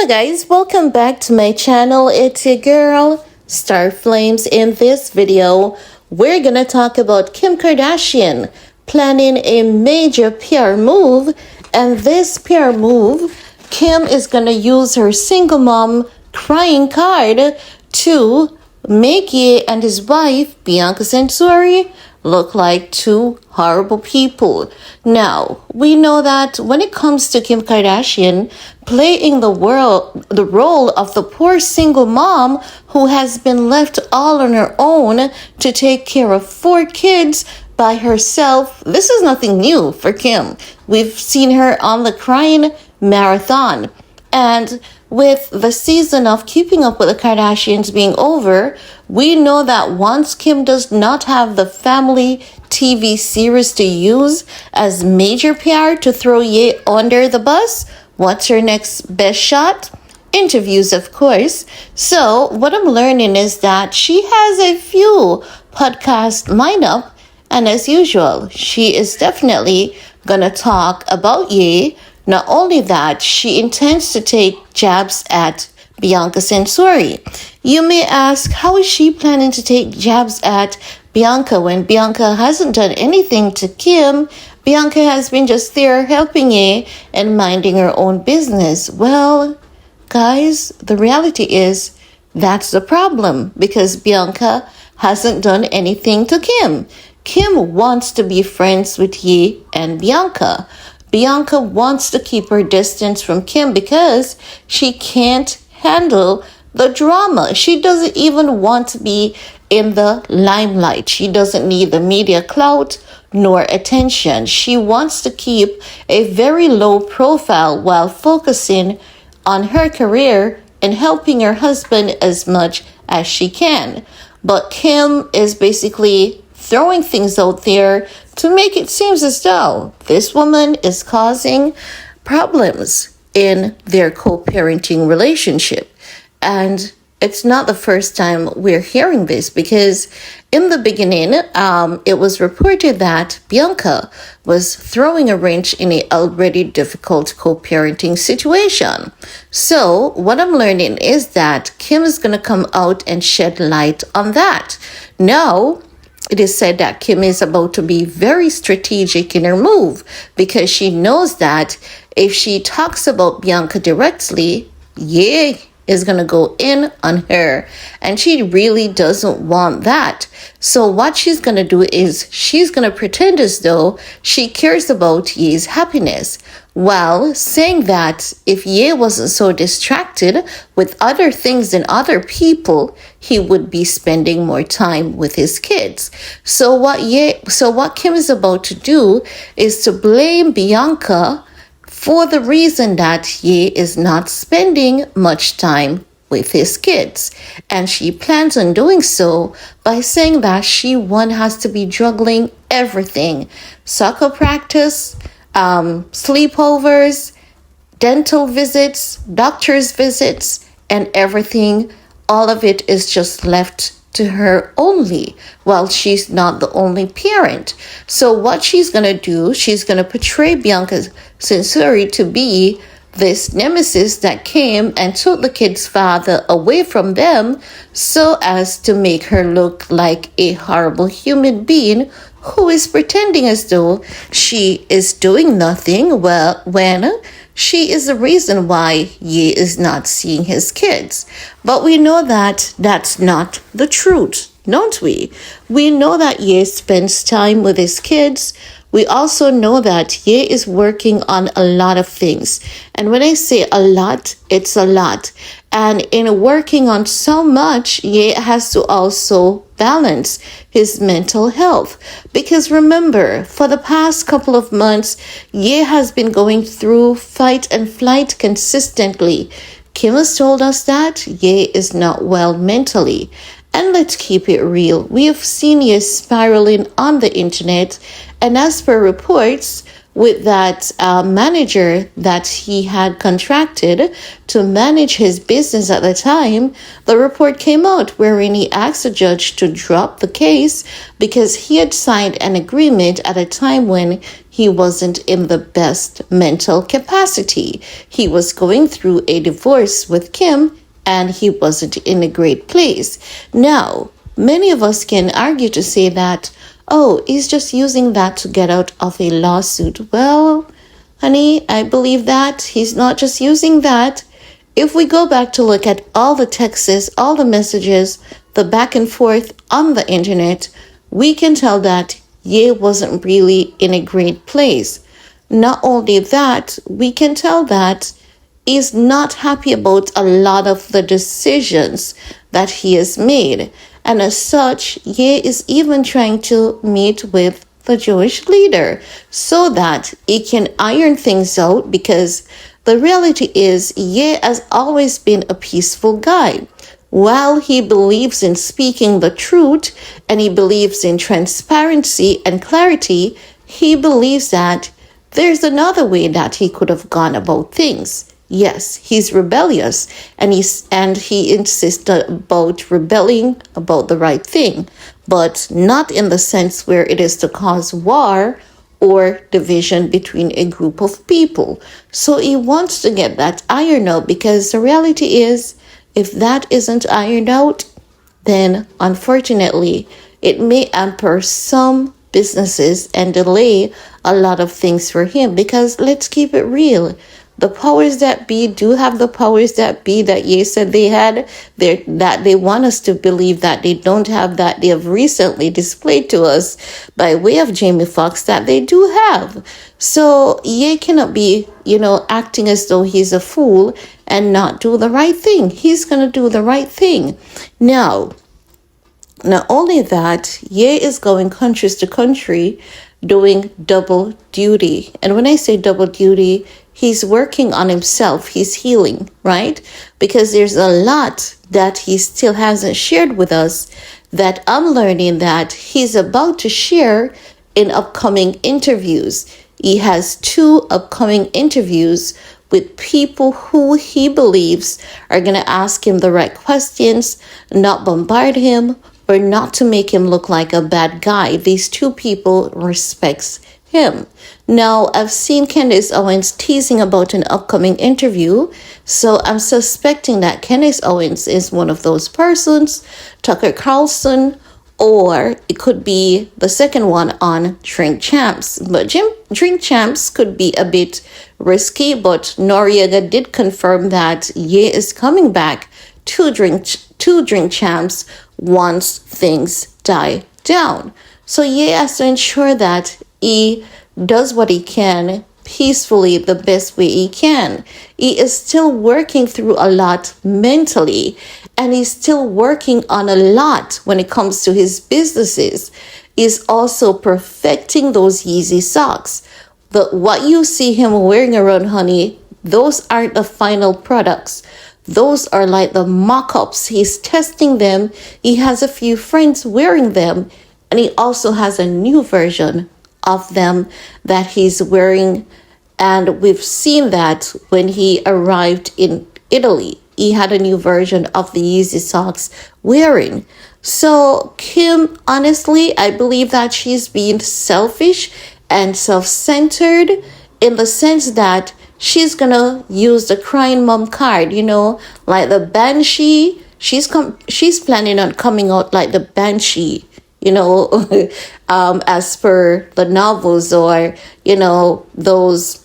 guys, welcome back to my channel. It's your girl, Star Flames. In this video, we're gonna talk about Kim Kardashian planning a major PR move. And this PR move, Kim is gonna use her single mom crying card to make Ye and his wife, Bianca Censori, look like two horrible people. Now, we know that when it comes to Kim Kardashian playing the role of the poor single mom who has been left all on her own to take care of 4 kids by herself, this is nothing new for Kim. We've seen her on the crying marathon. And with the season of Keeping Up with the Kardashians being over, we know that once Kim does not have the family TV series to use as major PR to throw Ye under the bus, what's her next best shot? Interviews, of course. So what I'm learning is that she has a few podcasts lined up, and as usual, she is definitely gonna talk about Ye. Not only that, she intends to take jabs at Bianca Censori. You may ask, how is she planning to take jabs at Bianca when Bianca hasn't done anything to Kim? Bianca has been just there helping Ye and minding her own business. Well, guys, the reality is that's the problem because Bianca hasn't done anything to Kim. Kim wants to be friends with Ye and Bianca. Bianca wants to keep her distance from Kim because she can't handle the drama. She doesn't even want to be in the limelight. She doesn't need the media clout nor attention. She wants to keep a very low profile while focusing on her career and helping her husband as much as she can. But Kim is basically throwing things out there to make it seem as though this woman is causing problems in their co-parenting relationship. And it's not the first time we're hearing this because in the beginning, it was reported that Bianca was throwing a wrench in an already difficult co-parenting situation. So what I'm learning is that Kim is going to come out and shed light on that. Now, it is said that Kim is about to be very strategic in her move because she knows that if she talks about Bianca directly, Ye is going to go in on her. And she really doesn't want that. So what she's going to do is she's going to pretend as though she cares about Ye's happiness, while saying that if Ye wasn't so distracted with other things and other people, he would be spending more time with his kids. So what Kim is about to do is to blame Bianca for the reason that Ye is not spending much time with his kids. And she plans on doing so by saying that she, one, has to be juggling everything. Soccer practice, sleepovers, dental visits, doctor's visits, and everything. All of it is just left to her only, while she's not the only parent. So what she's going to do, she's going to portray Bianca Censori to be this nemesis that came and took the kid's father away from them so as to make her look like a horrible human being who is pretending as though she is doing nothing when she is the reason why Ye is not seeing his kids. But we know that that's not the truth, don't we? We know that Ye spends time with his kids. We also know that Ye is working on a lot of things. And when I say a lot, it's a lot. And in working on so much, Ye has to also balance his mental health. Because remember, for the past couple of months, Ye has been going through fight and flight consistently. Kim has told us that Ye is not well mentally. And let's keep it real. We have seen Ye spiraling on the internet. And as per reports, with that manager that he had contracted to manage his business at the time, the report came out wherein he asked the judge to drop the case because he had signed an agreement at a time when he wasn't in the best mental capacity. He was going through a divorce with Kim, and he wasn't in a great place. Now, many of us can argue to say that, oh, he's just using that to get out of a lawsuit. Well, honey, I believe that he's not just using that. If we go back to look at all the texts, all the messages, the back and forth on the internet, we can tell that Ye wasn't really in a great place. Not only that, we can tell that he's not happy about a lot of the decisions that he has made. And as such, Ye is even trying to meet with the Jewish leader so that he can iron things out, because the reality is Ye has always been a peaceful guy. While he believes in speaking the truth and he believes in transparency and clarity, he believes that there's another way that he could have gone about things. Yes, he's rebellious, and he insists about rebelling about the right thing, but not in the sense where it is to cause war or division between a group of people. So he wants to get that ironed out, because the reality is, if that isn't ironed out, then unfortunately it may hamper some businesses and delay a lot of things for him. Because let's keep it real, the powers that be do have the powers that be that Ye said they had, that they want us to believe that they don't have, that they have recently displayed to us by way of Jamie Foxx that they do have. So Ye cannot be, acting as though he's a fool and not do the right thing. He's going to do the right thing. Now, not only that, Ye is going countries to country doing double duty. And when I say double duty, he's working on himself. He's healing, right? Because there's a lot that he still hasn't shared with us that I'm learning that he's about to share in upcoming interviews. He has 2 upcoming interviews with people who he believes are going to ask him the right questions, not bombard him, or not to make him look like a bad guy. These 2 people respects him. Now, I've seen Candace Owens teasing about an upcoming interview, so I'm suspecting that Candace Owens is one of those persons, Tucker Carlson, or it could be the second one on Drink Champs. But Drink Champs could be a bit risky, but Noriega did confirm that Ye is coming back to Drink Champs once things die down. So Ye has to ensure that he does what he can peacefully, the best way he can. He is still working through a lot mentally, and he's still working on a lot when it comes to his businesses. He's also perfecting those Yeezy socks. What you see him wearing around, honey, those aren't the final products. Those are like the mock-ups. He's testing them. He has a few friends wearing them, and he also has a new version of them that he's wearing. And we've seen that when he arrived in Italy, he had a new version of the Yeezy socks wearing. So Kim, honestly, I believe that she's being selfish and self-centered in the sense that she's gonna use the crying mom card, like the banshee. She's planning on coming out like the banshee, as per the novels, or those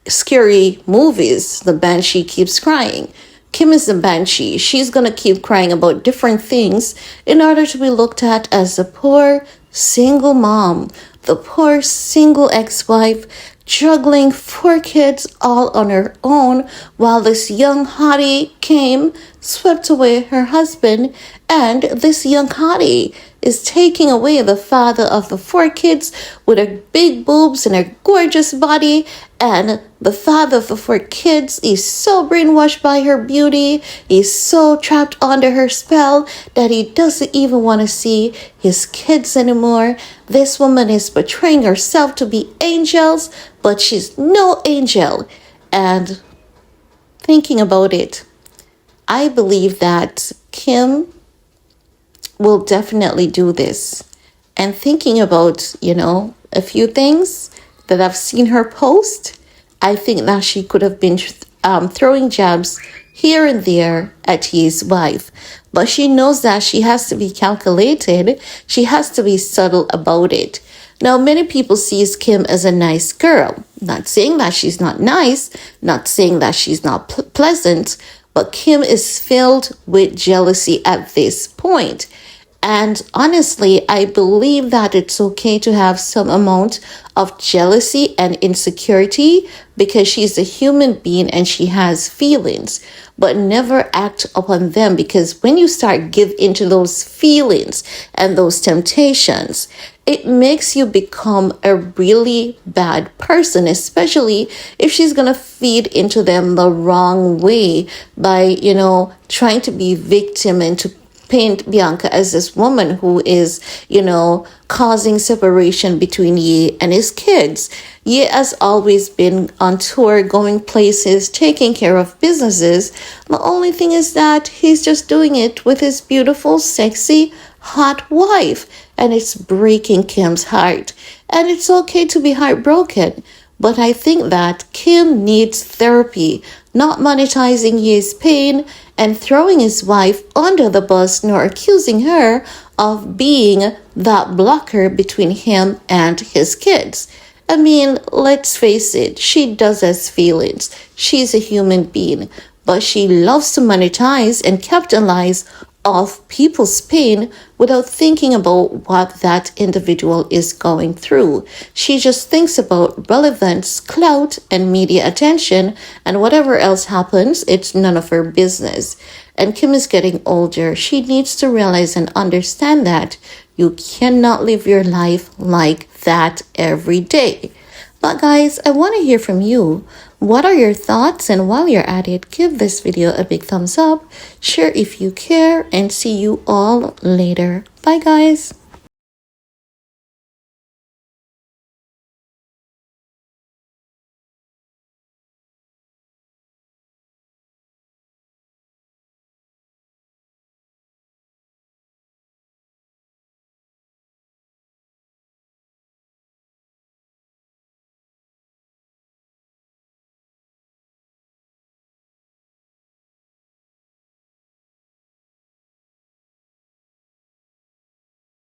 scary movies. The banshee keeps crying. Kim is the banshee. She's gonna keep crying about different things in order to be looked at as a poor single mom, the poor single ex-wife, juggling 4 kids all on her own, while this young hottie came, swept away her husband, and this young hottie is taking away the father of the 4 kids with her big boobs and her gorgeous body. And the father of the 4 kids is so brainwashed by her beauty, he's so trapped under her spell that he doesn't even want to see his kids anymore. This woman is portraying herself to be angels, but she's no angel. And thinking about it, I believe that Kim will definitely do this. And thinking about, a few things that I've seen her post, I think that she could have been throwing jabs here and there at his wife. But she knows that she has to be calculated. She has to be subtle about it. Now, many people sees Kim as a nice girl. Not saying that she's not nice, not saying that she's not pleasant, but Kim is filled with jealousy at this point. And honestly, I believe that it's okay to have some amount of jealousy and insecurity because she's a human being and she has feelings, but never act upon them, because when you start give into those feelings and those temptations, it makes you become a really bad person, especially if she's going to feed into them the wrong way by, trying to be victim and to paint Bianca as this woman who is, causing separation between Ye and his kids. Ye has always been on tour, going places, taking care of businesses. The only thing is that he's just doing it with his beautiful, sexy, hot wife, and it's breaking Kim's heart. And it's okay to be heartbroken, but I think that Kim needs therapy, not monetizing his pain and throwing his wife under the bus, nor accusing her of being that blocker between him and his kids. I mean, let's face it, she does have feelings. She's a human being, but she loves to monetize and capitalize off people's pain without thinking about what that individual is going through. She just thinks about relevance, clout, and media attention, and whatever else happens, it's none of her business. And Kim is getting older. She needs to realize and understand that you cannot live your life like that every day. But guys, I want to hear from you. What are your thoughts? And while you're at it, give this video a big thumbs up, share if you care, and see you all later. Bye guys.